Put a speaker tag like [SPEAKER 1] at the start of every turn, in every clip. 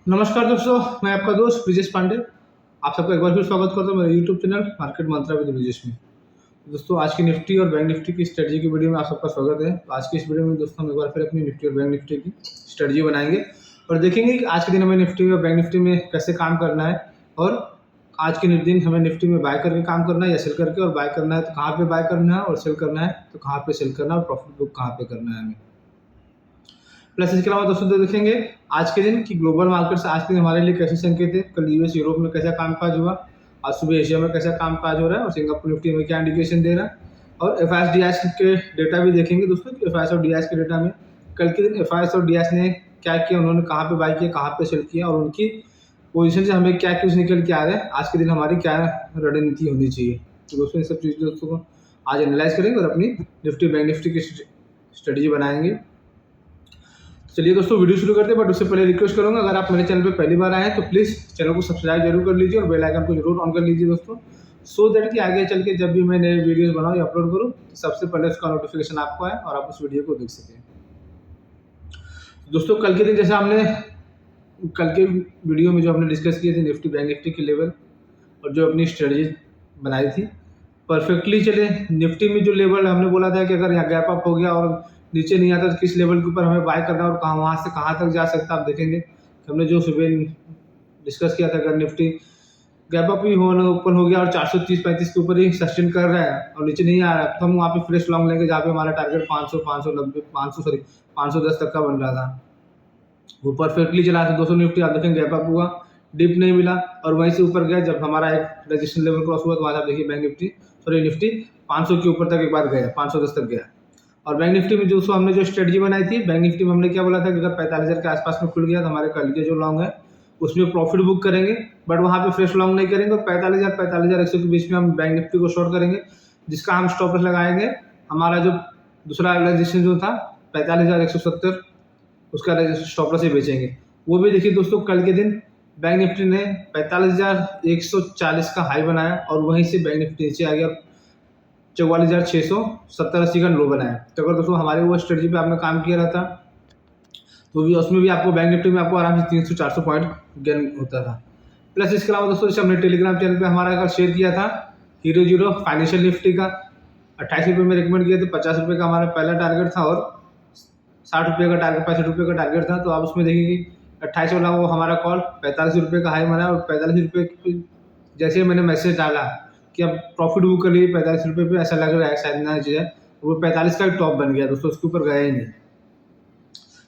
[SPEAKER 1] नमस्कार दोस्तों, मैं आपका दोस्त ब्रिजेश पांडे। आप सबका एक बार फिर स्वागत करता हूँ मेरे YouTube channel market Mantra with Brijesh में। दोस्तों, आज की निफ्टी और बैंक निफ्टी की स्ट्रेटजी की वीडियो में आप सबका स्वागत है। तो आज की इस वीडियो में दोस्तों हम एक बार फिर अपनी निफ्टी और बैंक निफ्टी की स्ट्रेटजी बनाएंगे और देखेंगे कि आज के दिन हमें निफ्टी और बैंक निफ्टी में कैसे काम करना है और आज के दिन हमें निफ्टी में बाय करके काम करना है या सेल करके, और बाय करना है तो कहाँ पे बाय करना है और सेल करना है तो कहाँ पे सेल करना है और प्रॉफिट बुक कहाँ पे करना है हमें। प्लस इसके अलावा दोस्तों देखेंगे आज के दिन की ग्लोबल मार्केट से आज के दिन हमारे लिए कैसे संकेत है। कल यूएस यूरोप में कैसा कामकाज हुआ, आज सुबह एशिया में कैसा कामकाज हो रहा है और सिंगापुर निफ्टी में क्या इंडिकेशन दे रहा है। और एफ के डेटा भी देखेंगे दोस्तों कि एफ और डी के डेटा में कल के दिन एफ और डी ने क्या किया, उन्होंने कहाँ पे बाई किया, कहाँ पे सेल किया और उनकी पोजीशन से हमें क्या कुछ निकल के आ रहा है, आज के दिन हमारी क्या रणनीति होनी चाहिए। तो दोस्तों इन सब चीज़ दोस्तों को आज एनालाइज करेंगे और अपनी निफ्टी बैंक निफ्टी की स्ट्रेटजी बनाएंगे। चलिए दोस्तों वीडियो शुरू करते हैं, बट उससे पहले रिक्वेस्ट करूंगा अगर आप मेरे चैनल पे पहली बार आए हैं तो प्लीज़ चैनल को सब्सक्राइब जरूर कर लीजिए और बेल आइकन को जरूर ऑन कर लीजिए दोस्तों, सो दैट कि आगे चल के जब भी मैं नए वीडियोस बनाऊँ या अपलोड करूँ तो सबसे पहले उसका नोटिफिकेशन आपको आए और आप उस वीडियो को देख सकें। दोस्तों कल के दिन जैसा हमने कल के वीडियो में जो हमने डिस्कस किए थे निफ्टी बैंक निफ्टी की लेवल और जो अपनी स्ट्रेटजी बनाई थी परफेक्टली चले। निफ्टी में जो लेवल हमने बोला था कि अगर यहाँ गैप अप हो गया और नीचे नहीं आता तो किस लेवल के ऊपर हमें बाय करना और कहाँ वहाँ से कहाँ तक जा सकता है आप देखेंगे। हमने जो सुबह डिस्कस किया था अगर निफ्टी गैप अप भी होना ओपन हो गया और 430-35 के ऊपर ही सस्टेन कर रहा है और नीचे नहीं आ रहा है तो हम वहाँ पे फ्रेश लॉन्ग लेंगे जहाँ पे हमारा टारगेट 500 590 500 सॉरी 510 तक का बन रहा था। वो परफेक्टली चला था। 200 निफ्टी आप देखेंगे गैप अप हुआ, डिप नहीं मिला और वहीं से ऊपर गया। जब हमारा एक रजिस्ट्रेशन लेवल क्रॉस हुआ तो वहाँ आप देखिए बैंक निफ्टी निफ्टी 500 के ऊपर तक एक बार गया, 510 तक गया। और बैंक निफ्टी में जो हमने जो स्ट्रेटजी बनाई थी, बैंक निफ्टी में हमने क्या बोला था कि अगर 45,000 के आसपास में खुल गया तो हमारे कल के जो लॉन्ग है उसमें प्रॉफिट बुक करेंगे, बट वहाँ पे फ्रेश लॉन्ग नहीं करेंगे और 45,100 के बीच में हम बैंक निफ्टी को शॉर्ट करेंगे, जिसका हम स्टॉप लॉस लगाएंगे। हमारा जो दूसरा रजिस्ट्रेशन जो था 45,170 उसका स्टॉप लॉस ही बेचेंगे। वो भी देखिए दोस्तों कल के दिन बैंक निफ्टी ने 45,140 का हाई बनाया और वहीं से बैंक निफ्टी नीचे आ गया, 44,670-80 का लो बनाया। तो अगर दोस्तों हमारे वो स्ट्रेटजी पे आपने काम किया रहता तो भी उसमें भी आपको बैंक निफ्टी में आपको आराम से 300-400 पॉइंट गेन होता था। प्लस इसके अलावा दोस्तों जैसे हमने टेलीग्राम चैनल पे हमारा कल शेयर किया था हीरो जीरो फाइनेंशियल निफ्टी का 28 रुपये में रिकमेंड किया था। 50 रुपये का हमारा पहला टारगेट था और 60 रुपये का टारगेट 65 रुपये का टारगेट था। तो आप उसमें देखिए कि 28 वाला वो हमारा कॉल 45 रुपये का हाई बना और 45 रुपये जैसे ही मैंने मैसेज डाला कि अब प्रॉफिट बुक कर लिए 45 रुपये पे, ऐसा लग रहा है शायद ना चीज़ है, वो 45 का टॉप बन गया दोस्तों, उसके ऊपर गया ही नहीं।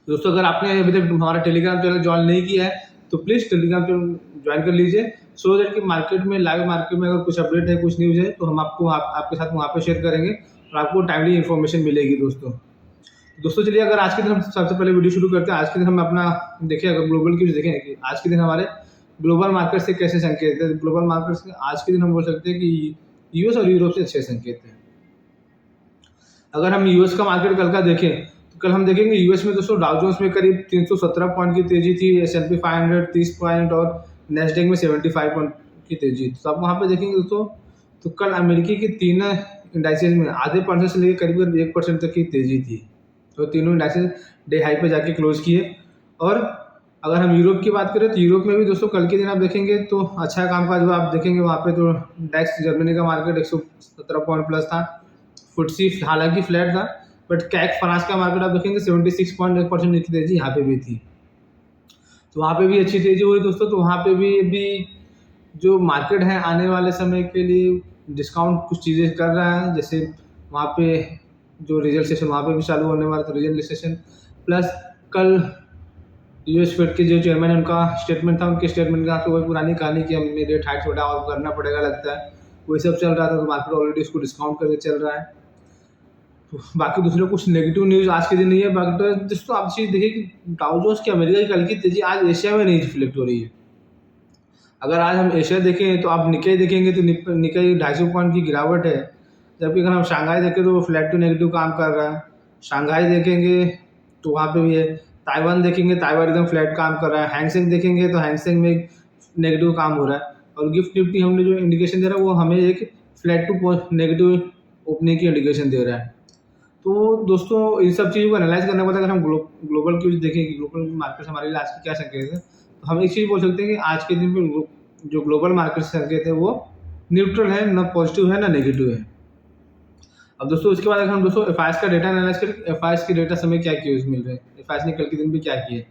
[SPEAKER 1] दोस्तों अगर आपने अभी तक हमारा टेलीग्राम चैनल ज्वाइन नहीं किया है तो प्लीज़ टेलीग्राम चैनल ज्वाइन कर लीजिए, सो दैट कि मार्केट में लाइव मार्केट में अगर कुछ अपडेट है कुछ न्यूज़ है तो हम आपको आपके साथ वहाँ पे शेयर करेंगे और आपको टाइमली इन्फॉर्मेशन मिलेगी दोस्तों चलिए अगर आज के दिन हम सबसे पहले वीडियो शुरू करते हैं। आज के दिन हम अपना देखें, अगर ग्लोबल की देखें कि आज के दिन हमारे ग्लोबल मार्केट से कैसे संकेत है। ग्लोबल मार्केट से आज के दिन हम बोल सकते हैं कि यूएस और यूरोप से अच्छे संकेत हैं। अगर हम यूएस का मार्केट कल का देखें तो कल हम देखेंगे यूएस में दोस्तों डाउ जोन्स में करीब 317 पॉइंट की तेजी थी, S&P 500 30 पॉइंट और नेस्डेक में 75 पॉइंट की तेजी। तो आप वहाँ पे देखेंगे दोस्तों तो कल अमेरिकी की तीन इंडाइसेस में आधे परसेंट से लेकर करीब 1% तक की तेजी थी। तो तीनों इंडाइसेस डे हाई पे जाके क्लोज किए। और अगर हम यूरोप की बात करें तो यूरोप में भी दोस्तों कल के दिन आप देखेंगे तो अच्छा कामकाज हुआ। आप देखेंगे वहाँ पे तो डेक्स जर्मनी का मार्केट 117 पॉइंट प्लस था, फुटसी हालांकि फ्लैट था, बट कैक फ्रांस का मार्केट आप देखेंगे 76.1% की तेजी यहाँ पे भी थी। तो वहाँ पे भी अच्छी तेजी हुई दोस्तों। तो वहाँ पे भी जो मार्केट है आने वाले समय के लिए डिस्काउंट कुछ चीज़ें कर रहा है, जैसे वहाँ पे जो रिजल्ट सेशन वहाँ पे भी चालू होने वाला था रिजल्ट सेशन। प्लस कल यूएस फेड के जो चेयरमैन है उनका स्टेटमेंट था, उनके स्टेटमेंट का तो वही पुरानी कहानी कि हमें रेट हाइक थोड़ा और करना पड़ेगा लगता है, वही सब चल रहा था। तो मार्केट ऑलरेडी उसको डिस्काउंट करके चल रहा है। तो बाकी दूसरे कुछ नेगेटिव न्यूज़ आज के दिन नहीं है। बाकी तो दोस्तों आप चीज़ देखिए कि डाउ जोन्स की अमेरिका की कल की तेजी आज एशिया में नहीं रिफ्लेक्ट हो रही है। अगर आज हम एशिया देखें तो आप निकाई देखेंगे तो निकाई 250 पॉइंट की गिरावट है, जबकि अगर हम शंघाई देखें तो वो फ्लैट टू नेगेटिव काम कर रहा है। शंघाई देखेंगे तो वहाँ पे भी है। ताइवान देखेंगे, ताइवान एकदम फ्लैट काम कर रहा है। हैंगसेंग देखेंगे तो हैंगसेंग में नेगेटिव काम हो रहा है। और गिफ्ट निफ्टी हमने जो इंडिकेशन दे रहा है वो हमें एक फ्लैट टू नेगेटिव ओपनिंग की इंडिकेशन दे रहा है। तो दोस्तों इन सब चीज़ों को एनालाइज करने के बाद अगर हम ग्लोबल की देखें कि ग्लोबल मार्केट हमारे लिए आज की क्या संकेत है, हम एक चीज़ बोल सकते हैं कि आज के दिन में जो ग्लोबल मार्केट संकेत है वो न्यूट्रल है, ना पॉजिटिव है ना नेगेटिव है। अब दोस्तों इसके बाद अगर हम दोस्तों एफ का डेटा एनालाइज करें, एफ के डेटा से हमें क्या क्यूज मिल रहे हैं, एफ ने कल के दिन भी क्या किए।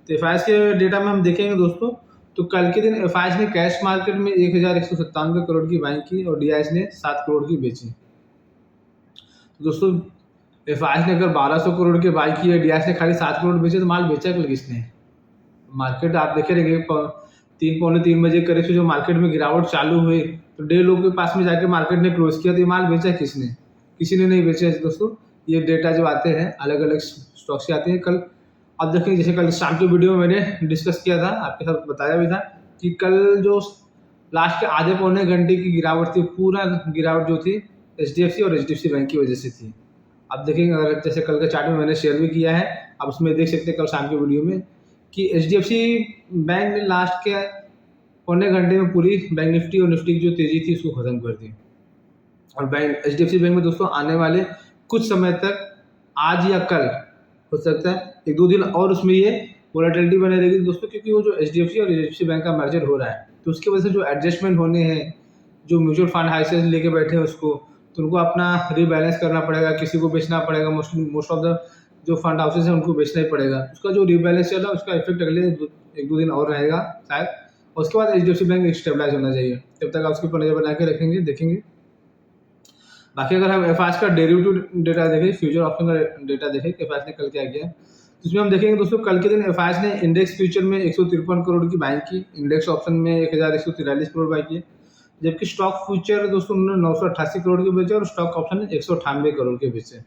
[SPEAKER 1] तो एफ के डेटा में हम देखेंगे दोस्तों, तो कल के दिन एफ ने कैश मार्केट में 1197 करोड़ की बाइंग की और डी ने 7 करोड़ की बेची। तो दोस्तों एफ ने अगर 1200 करोड़ के बाई की है, डी ने खाली 7 करोड़ बेचे, तो माल बेचा कल किसने। मार्केट आप देखे रहेंगे 3 पौने 3 बजे करीब से जो मार्केट में गिरावट चालू हुई, तो 1.5 लोग के पास में जाके मार्केट ने क्लोज किया, तो ये माल बेचा किसने, किसी ने नहीं बेचे दोस्तों। ये डेटा जब आते हैं अलग अलग स्टॉक से आते हैं। कल आप देखें, जैसे कल शाम के वीडियो में मैंने डिस्कस किया था, आपके साथ बताया भी था कि कल जो लास्ट के आधे पौने घंटे की गिरावट थी, पूरा गिरावट जो थी HDFC और HDFC बैंक की वजह से थी। आप देखेंगे, अगर जैसे कल के चार्ट में मैंने शेयर भी किया है, आप उसमें देख सकते हैं कल शाम के वीडियो में कि HDFC बैंक ने लास्ट के पौने घंटे में पूरी बैंक निफ्टी और निफ्टी की जो तेजी थी उसको खत्म कर दी। और बैंक HDFC बैंक में दोस्तों आने वाले कुछ समय तक, आज या कल हो सकता है 1-2 दिन और उसमें ये वोलेटिलिटी बने रहेगी दोस्तों, क्योंकि वो जो HDFC और HDFC बैंक का मर्जर हो रहा है, तो उसकी वजह से जो एडजस्टमेंट होने हैं, जो म्यूचुअल फंड हाउसेस लेके बैठे हैं उसको, तो उनको अपना रीबैलेंस करना पड़ेगा, किसी को बेचना पड़ेगा। मोस्ट ऑफ द जो फंड हाउसेस हैं उनको बेचना ही पड़ेगा। उसका जो रीबैलेंस चल रहा है उसका इफेक्ट अगले 1-2 दिन और रहेगा शायद। और उसके बाद HDFC बैंक स्टेबलाइज होना चाहिए, तब तक आप उसके ऊपर नजर बना के रखेंगे, देखेंगे। बाकी अगर हम एफ का डेरिवेटिव डेटा देखें, फ्यूचर ऑप्शन का डेटा देखें कि एफ ने कल क्या किया, तो इसमें हम देखेंगे दोस्तों कल के दिन एफ ने इंडेक्स फ्यूचर में 153 करोड़ की बाइंग की, इंडेक्स ऑप्शन में 1143 करोड़ बाई की, जबकि स्टॉक फ्यूचर दोस्तों उन्होंने 988 करोड़ के बेचे और स्टॉक ऑप्शन ने 198 करोड़ के बेचे।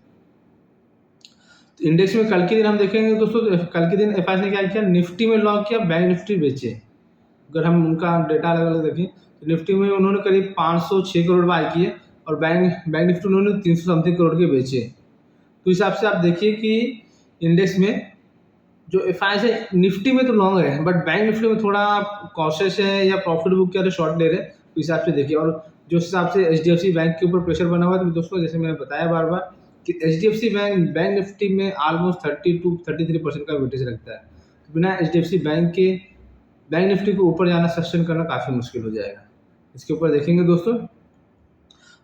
[SPEAKER 1] तो इंडेक्स में कल के दिन हम देखेंगे दोस्तों, कल के दिन एफ ने क्या किया, निफ्टी में लॉन्ग किया, बैंक निफ्टी बेचे। अगर हम उनका डेटा अलग अलग देखें, तो निफ्टी में उन्होंने करीब 506 करोड़ बाई किए और बैंक निफ्टी उन्होंने 300 समथिंग करोड़ के बेचे। तो हिसाब से आप देखिए कि इंडेक्स में जो एफ है, निफ्टी में तो लॉन्ग है, बट बैंक निफ्टी में थोड़ा कॉशियस है या प्रॉफिट बुक या शॉर्ट ले रहे हैं, तो हिसाब से देखिए। और जो हिसाब से HDFC बैंक के ऊपर प्रेशर बना हुआ है, तो दोस्तों जैसे मैंने बताया बार बार कि HDFC बैंक निफ्टी में ऑलमोस्ट 32-33% का वेटेज रखता है। तो बिना HDFC बैंक के बैंक निफ्टी को ऊपर जाना, सस्टेन करना काफ़ी मुश्किल हो जाएगा। इसके ऊपर देखेंगे दोस्तों।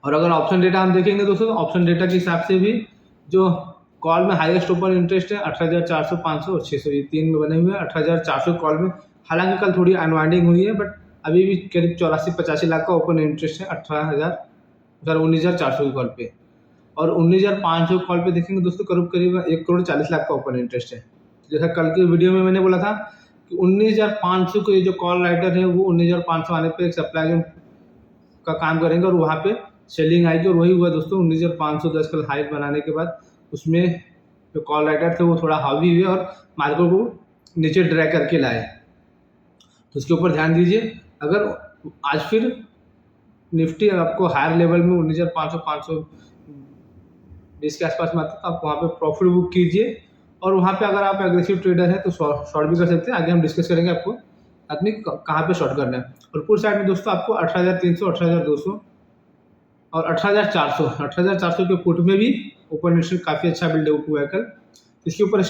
[SPEAKER 1] और अगर ऑप्शन डेटा हम देखेंगे दोस्तों, तो ऑप्शन डेटा के हिसाब से भी जो कॉल में हाईएस्ट ओपन इंटरेस्ट है 18,400, 500 और 600, ये 3 में बने हुए हैं। 18,400 कॉल में, हालांकि कल थोड़ी अनवाइंडिंग हुई है, बट अभी भी करीब 84-85 लाख का ओपन इंटरेस्ट है 19,400 की कॉल पे। और 19,500 कॉल पे देखेंगे दोस्तों, करीब 1,40 लाख का ओपन इंटरेस्ट है। जैसा कल के वीडियो में मैंने बोला था कि 19,500 के जो कॉल राइटर है वो 19,500 आने पे एक सप्लाई जोन का काम करेंगे और वहाँ पे सेलिंग आएगी, और वही हुआ दोस्तों। 19,510 कल हाई बनाने के बाद उसमें जो कॉल राइटर थे वो थोड़ा हावी हुए और मार्केट को नीचे ड्रैग करके लाए। तो उसके ऊपर ध्यान दीजिए। अगर आज फिर निफ्टी आपको हायर लेवल में 19,500-520 के आसपास में आता है, तो आप वहाँ पे प्रॉफिट बुक कीजिए। और वहाँ पे अगर आप एग्रेसिव ट्रेडर हैं तो शॉर्ट भी कर सकते हैं। आगे हम डिस्कस करेंगे आपको आदमी कहाँ पे शॉर्ट करना है। और पुल साइड में दोस्तों आपको 18,300, 18,200 और 18,400 के पुट में भी ओपन इंटरेस्ट काफ़ी अच्छा बिल्डअप हुआ है कल। इसके ऊपर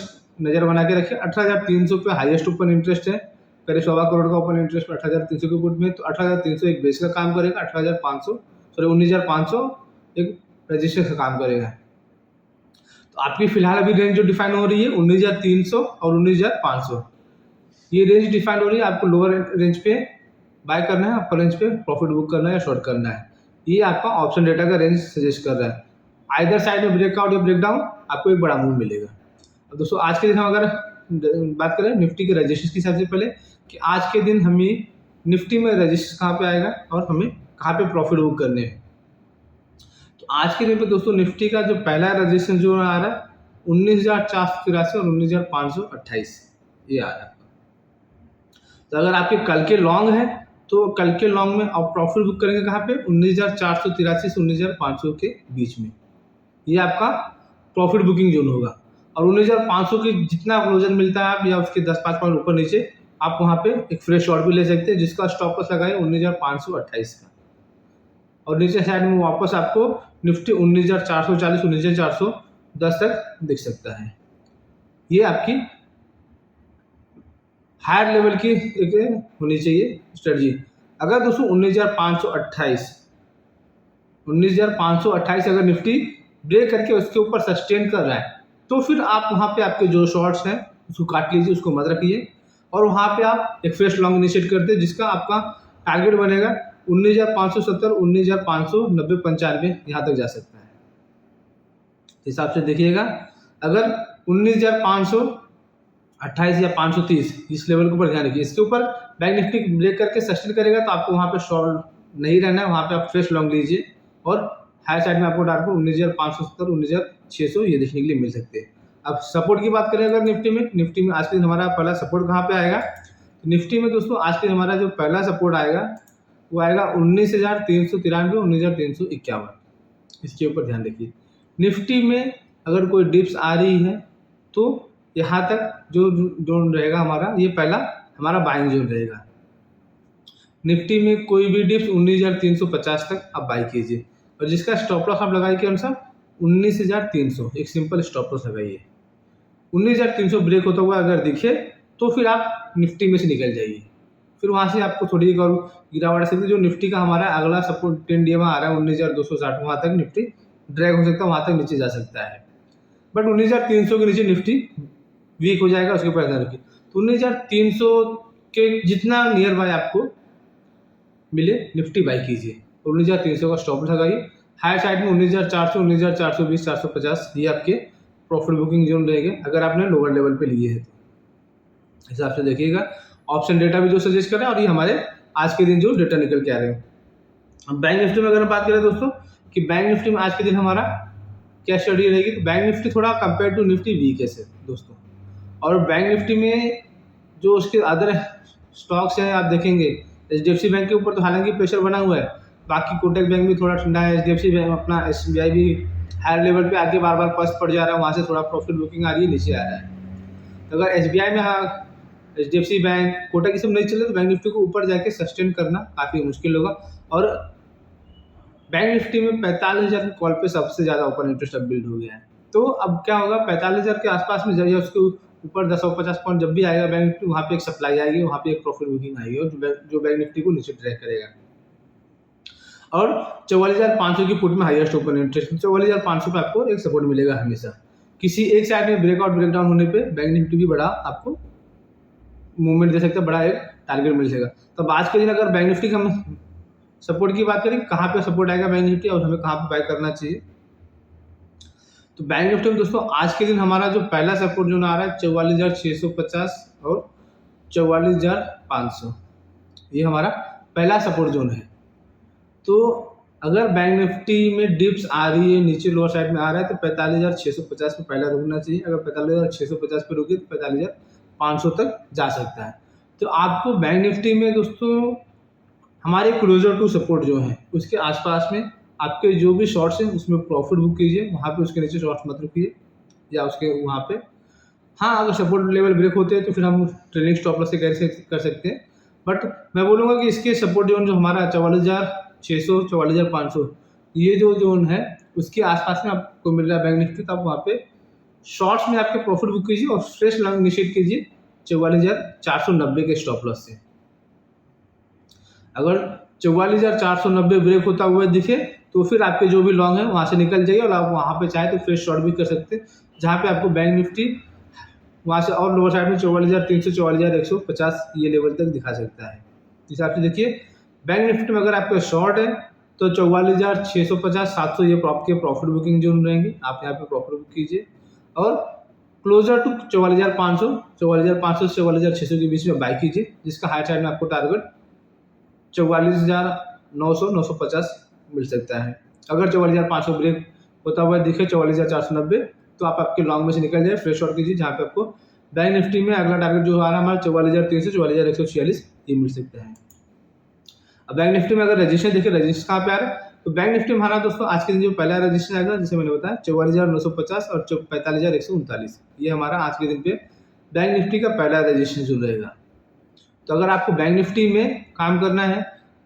[SPEAKER 1] नज़र बना के रखिए। 18,300 पे हाईएस्ट ओपन इंटरेस्ट है, करीब 1.25 करोड़ का ओपन इंटरेस्ट 18,300 के पुट में। तो 18,300 एक बेस का काम करेगा, 19,500 एक रजिस्टर का काम करेगा। तो आपकी फिलहाल अभी रेंज जो डिफाइन हो रही है 19,300 और 19,500, ये रेंज डिफाइन हो रही है। आपको लोअर रेंज पे बाय करना है, अपर रेंज पे प्रॉफिट बुक करना है या शॉर्ट करना है। ये आपका ऑप्शन डेटा का रेंज सजेस्ट कर रहा है। आइदर साइड में ब्रेकआउट या ब्रेकडाउन आपको एक बड़ा मूव मिलेगा। अब दोस्तों आज के दिन हम अगर बात करें निफ्टी के रजिस्टर्स की, सबसे पहले कि आज के दिन हमें निफ्टी में रजिस्टर कहाँ पे आएगा और हमें कहाँ पे प्रॉफिट बुक करने हैं। तो आज के दिन पे दोस्तों निफ्टी का जो पहला रजिस्टर जो आ रहा है 19,483 और 19,528 ये आ रहा है। तो अगर आपके कल के लॉन्ग है तो कल के लॉन्ग में आप प्रॉफिट बुक करेंगे कहाँ पे, 19,483 से 19,500 के बीच में। ये आपका प्रॉफिट बुकिंग जोन होगा। और 19,500 के जितना क्लोजर मिलता है आप या उसके 10-5 पॉइंट ऊपर नीचे आप वहाँ पे एक फ्रेश शॉर्ट भी ले सकते हैं, जिसका स्टॉप लॉस लगा है 19,528 का। और नीचे साइड में वापस आपको निफ्टी 19,440, 19,410 तक दिख सकता है। ये आपकी हायर लेवल की एक होनी चाहिए स्ट्रेटजी। अगर दोस्तों 19,528 अगर निफ्टी ब्रेक करके उसके ऊपर सस्टेन कर रहा है, तो फिर आप वहाँ पे आपके जो शॉर्ट्स हैं उसको काट लीजिए, उसको मत रखिए, और वहाँ पे आप एक फ्रेश लॉन्ग इनिशिएट कर दें, जिसका आपका टारगेट बनेगा 19,570, 19,590, 95 यहाँ तक जा सकता है। हिसाब से देखिएगा, अगर 19,528 या 530 इस लेवल के ऊपर ध्यान रखिए, इसके ऊपर बैंक निफ्टी ब्रेक करके सस्टेन करेगा तो आपको वहाँ पे शॉर्ट नहीं रहना है, वहाँ पे आप फ्रेश लॉन्ग लीजिए, और हाई साइड में आपको टारगेट 19,570, 19,600 ये देखने के लिए मिल सकते हैं। अब सपोर्ट की बात करें अगर निफ्टी में आज के दिन हमारा पहला सपोर्ट कहाँ पे आएगा, तो निफ्टी में दोस्तों आज के दिन हमारा जो पहला सपोर्ट आएगा वो आएगा 19,393, 19,351, इसके ऊपर ध्यान रखिए। निफ्टी में अगर कोई डिप्स आ रही है तो यहाँ तक जो जोन रहेगा हमारा, ये पहला हमारा बाइंग जोन रहेगा। निफ्टी में कोई भी डिप्स 19,350 तक आप बाई कीजिए, और जिसका स्टॉप लॉस आप लगाइए कौन सा, 19,300, एक सिंपल स्टॉप लॉस लगाइए। 19,300 ब्रेक होता हुआ अगर दिखे तो फिर आप निफ्टी में से निकल जाइए, फिर वहाँ से आपको थोड़ी एक और गिरावट आ सकती है। जो निफ्टी का हमारा अगला सपोर्ट 10 डे में आ रहा है 19,260, वहाँ तक निफ्टी ड्रैग हो सकता है, वहाँ तक नीचे जा सकता है, बट 19,300 के नीचे निफ्टी वीक हो जाएगा, उसके ऊपर ध्यान रखिए। तो 19,300 के जितना नियर बाय आपको मिले निफ्टी बाई कीजिए, 19,300 का स्टॉप लगाइए। हाई साइड में 19,400, 19,420, 450 ये आपके प्रॉफिट बुकिंग जोन रहेंगे अगर आपने लोअर लेवल पे लिए हैं तो। हिसाब से देखिएगा, ऑप्शन डेटा भी जो सजेस्ट कर रहे हैं, और ये हमारे आज के दिन जो डेटा निकल के आ रहे हैं। अब बैंक निफ्टी में अगर हम बात करें दोस्तों कि बैंक निफ्टी में आज के दिन हमारा क्या स्टडी रहेगी, तो बैंक निफ्टी थोड़ा कंपेयर टू निफ्टी वीक है दोस्तों, और बैंक निफ्टी में जो उसके अदर स्टॉक्स हैं आप देखेंगे, HDFC बैंक के ऊपर तो हालांकि प्रेशर बना हुआ है, बाकी कोटक बैंक भी थोड़ा ठंडा है, HDFC बैंक अपना SBI भी हायर लेवल पे आके बार बार फर्स्ट पड़ जा रहा है, वहाँ से थोड़ा प्रॉफिट बुकिंग आ रही है, नीचे आ रहा है। तो अगर SBI में HDFC बैंक, कोटक ये सब नहीं चले तो बैंक निफ्टी को ऊपर जाके सस्टेन करना काफ़ी मुश्किल होगा, और बैंक निफ्टी में 45,000 के कॉल पे सबसे ज़्यादा ओपन इंटरेस्ट अब बिल्ड हो गया है। तो अब क्या होगा, 45,000 के आसपास में जाइए, उसके ऊपर 10-50 पॉइंट जब भी आएगा बैंक निफ्टी, वहाँ पे एक सप्लाई आएगी, वहाँ पे एक प्रॉफिट बुकिंग आएगी, और जो बैंक निफ्टी को नीचे ट्रैक करेगा। और 44,500 की पुट में हाईएस्ट ओपन इंटरेस्ट, 44,500 पे आपको एक सपोर्ट मिलेगा हमेशा। किसी एक साइड में ब्रेकआउट ब्रेकडाउन होने पे बैंक निफ्टी भी बड़ा आपको मूवमेंट दे सकता है, बड़ा एक टारगेट मिल जाएगा। तो आज के दिन अगर बैंक निफ्टी का हम सपोर्ट की बात करें, कहाँ पे सपोर्ट आएगा बैंक निफ्टी और हमें कहाँ पे बाय करना चाहिए, तो बैंक निफ्टी में दोस्तों आज के दिन हमारा जो पहला सपोर्ट जोन आ रहा है 44,650 और 44,500, ये हमारा पहला सपोर्ट जोन है। तो अगर बैंक निफ्टी में डिप्स आ रही है, नीचे लोअर साइड में आ रहा है, तो 45,650 पे पहला रुकना चाहिए। अगर 45,650 पे रुके तो 45,500 तक जा सकता है। तो आपको बैंक निफ्टी में दोस्तों हमारे क्लोजर टू सपोर्ट जो है उसके आसपास में आपके जो भी शॉर्ट्स हैं उसमें प्रॉफिट बुक कीजिए, वहाँ पे उसके नीचे शॉर्ट्स मत रखिए, या उसके वहाँ पे हाँ अगर सपोर्ट लेवल ब्रेक होते हैं तो फिर हम ट्रेलिंग स्टॉप लॉस से कर सकते हैं। बट मैं बोलूँगा कि इसके सपोर्ट जोन जो हमारा 44,600, 44,500 ये जो जोन है उसके आसपास में आपको मिल रहा है बैंक निफ्टी, तो आप वहाँ पे शॉर्ट्स में आपके प्रॉफिट बुक कीजिए और फ्रेश लॉन्ग इनिशिएट कीजिए 44,490 के स्टॉप लॉस से। अगर 44,490 ब्रेक होता हुआ दिखे तो फिर आपके जो भी लॉन्ग है वहाँ से निकल जाइए, और आप वहाँ पे चाहे तो फ्रेश शॉर्ट भी कर सकते हैं, जहाँ पे आपको बैंक निफ्टी वहाँ से और लोअर साइड में 44,300, 44,150 ये लेवल तक दिखा सकता है। इस हिसाब से देखिए बैंक निफ्टी में अगर आपका शॉर्ट है तो 44,650, 700 ये आपके प्रॉफिट बुकिंग जोन रहेंगे, आप यहाँ पे प्रॉफिट बुक कीजिए, और क्लोजर टू 44,500, 44,500 से 44,600 के बीच में बाई कीजिए, जिसका हाई साइड में आपको टारगेट 44,900, 950 मिल सकता है। अगर 44,500 ब्रेक होता हुआ दिखे 44,490 तो आप आपके लॉन्ग में से निकल जाए, फ्रेश शॉर्ट कीजिए, जहाँ पे आपको बैंक निफ्टी में अगला टारगेट जो आ रहा है हमारा 44,300, 44,146 ये मिल सकता है। अब बैंक निफ्टी में अगर रजिस्ट्रेशन देखिए, रजिस्ट्रेशन कहाँ पे आ रहा है, तो बैंक निफ्टी में हमारा दोस्तों आज के दिन जो पहला रजिस्ट्रेशन आएगा जैसे मैंने बताया 44,950 और 45,139, ये हमारा आज के दिन पे बैंक निफ्टी का पहला रजिस्ट्रेशन रहेगा। तो अगर आपको बैंक निफ्टी में काम करना है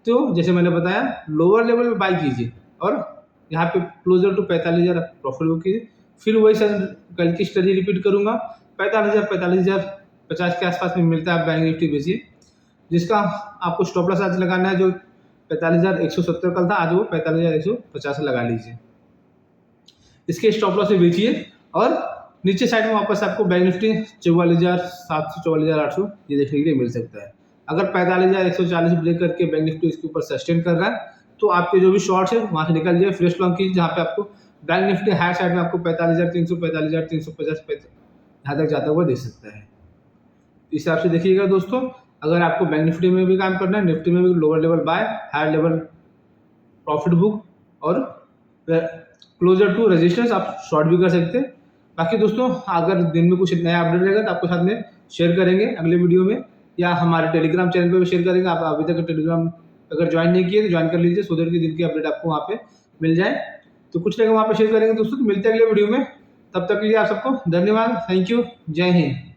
[SPEAKER 1] तो जैसे मैंने बताया लोअर लेवल पे बाई कीजिए, और यहाँ पे क्लोजर टू 45,000 प्रॉफिट बुक कीजिए। फिर वही सर कल की स्टडी रिपीट करूँगा, 45,000, 45,000 50 के आसपास में मिलता है, आप बैंक निफ्टी बेचिए। जिसका आपको स्टॉप लॉस आज लगाना है, जो 45,170 कल था, आज वो 45,150 लगा लीजिए। इसके स्टॉप लॉस से बेचिए और नीचे साइड में वापस आपको बैंक निफ्टी 44,700 44,800 ये देखने के लिए मिल सकता है। अगर 45,140 ब्रेक करके बैंक निफ्टी इसके ऊपर सस्टेन कर रहा है तो आपके जो भी शॉर्ट्स है वहाँ से निकल जाए, फ्रेश लॉन्ग कीजिए, जहाँ पे आपको बैंक निफ्टी हायर साइड में आपको 45,300 45,350 यहाँ तक जाता हुआ दे सकता है। इस हिसाब से देखिएगा दोस्तों, अगर आपको बैंक निफ्टी में भी काम करना है, निफ्टी में भी lower level buy, higher level profit book और क्लोजर टू रेजिस्टेंस आप शॉर्ट भी कर सकते हैं। बाकी दोस्तों अगर दिन में कुछ नया अपडेट रहेगा तो आपके साथ में शेयर करेंगे अगले वीडियो में, या हमारे टेलीग्राम चैनल पे भी शेयर करेंगे। आप अभी तक टेलीग्राम अगर ज्वाइन नहीं किए तो ज्वाइन कर लीजिए, सो दैट की दिन की अपडेट आपको वहाँ पे मिल जाए। तो कुछ रहेगा वहाँ पे शेयर करेंगे दोस्तों। तो मिलते हैं अगले वीडियो में, तब तक के लिए आप सबको धन्यवाद, थैंक यू, जय हिंद।